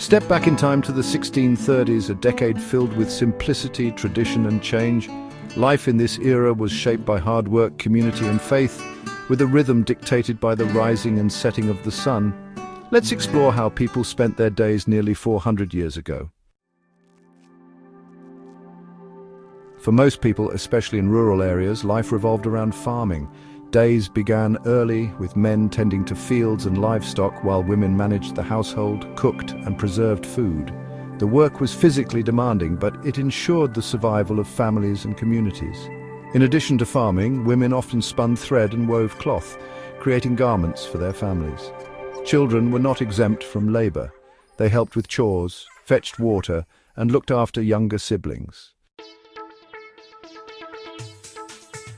Step back in time to the 1630s, a decade filled with simplicity, tradition and change. Life in this era was shaped by hard work, community and faith, with a rhythm dictated by the rising and setting of the sun. Let's explore how people spent their days nearly 400 years ago. For most people, especially in rural areas, life revolved around farming. Days began early, with men tending to fields and livestock while women managed the household, cooked and preserved food. The work was physically demanding, but it ensured the survival of families and communities. In addition to farming, women often spun thread and wove cloth, creating garments for their families. Children were not exempt from labor. They helped with chores, fetched water, and looked after younger siblings.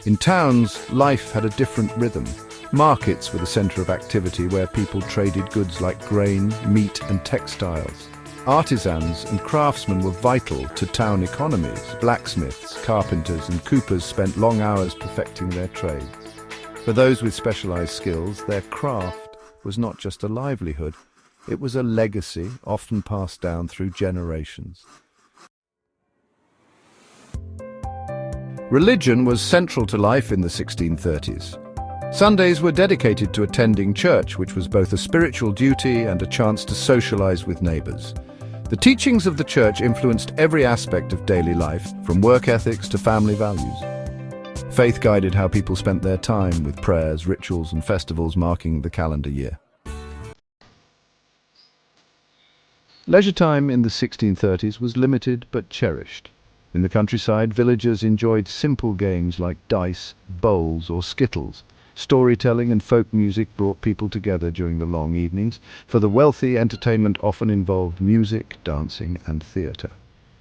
In towns, life had a different rhythm. Markets were the center of activity where people traded goods like grain, meat and textiles. Artisans and craftsmen were vital to town economies. Blacksmiths, carpenters and coopers spent long hours perfecting their trades. For those with specialized skills, their craft was not just a livelihood, it was a legacy often passed down through generations. Religion was central to life in the 1630s. Sundays were dedicated to attending church, which was both a spiritual duty and a chance to socialize with neighbors. The teachings of the church influenced every aspect of daily life, from work ethics to family values. Faith guided how people spent their time, with prayers, rituals and festivals marking the calendar year. Leisure time in the 1630s was limited but cherished. In the countryside, villagers enjoyed simple games like dice, bowls or skittles. Storytelling and folk music brought people together during the long evenings. For the wealthy, entertainment often involved music, dancing and theatre.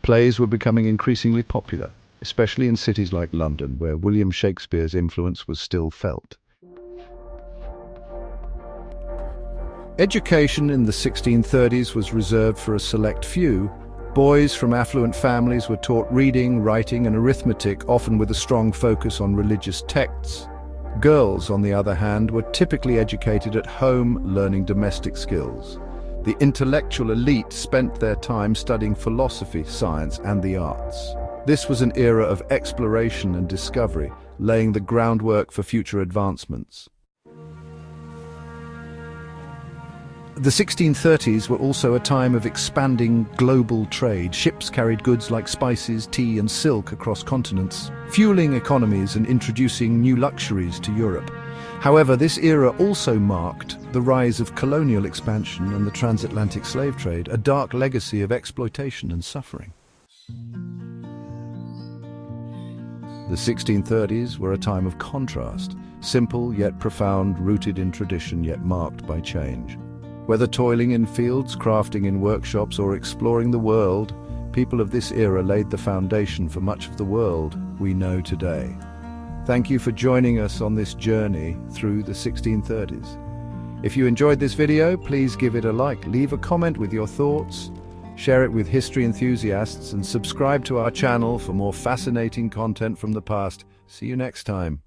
Plays were becoming increasingly popular, especially in cities like London, where William Shakespeare's influence was still felt. Education in the 1630s was reserved for a select few. Boys from affluent families were taught reading, writing and arithmetic, often with a strong focus on religious texts. Girls, on the other hand, were typically educated at home, learning domestic skills. The intellectual elite spent their time studying philosophy, science and the arts. This was an era of exploration and discovery, laying the groundwork for future advancements. The 1630s were also a time of expanding global trade. Ships carried goods like spices, tea and silk across continents, fueling economies and introducing new luxuries to Europe. However, this era also marked the rise of colonial expansion and the transatlantic slave trade, a dark legacy of exploitation and suffering. The 1630s were a time of contrast, simple yet profound, rooted in tradition yet marked by change. Whether toiling in fields, crafting in workshops, or exploring the world, people of this era laid the foundation for much of the world we know today. Thank you for joining us on this journey through the 1630s. If you enjoyed this video, please give it a like, leave a comment with your thoughts, share it with history enthusiasts, and subscribe to our channel for more fascinating content from the past. See you next time.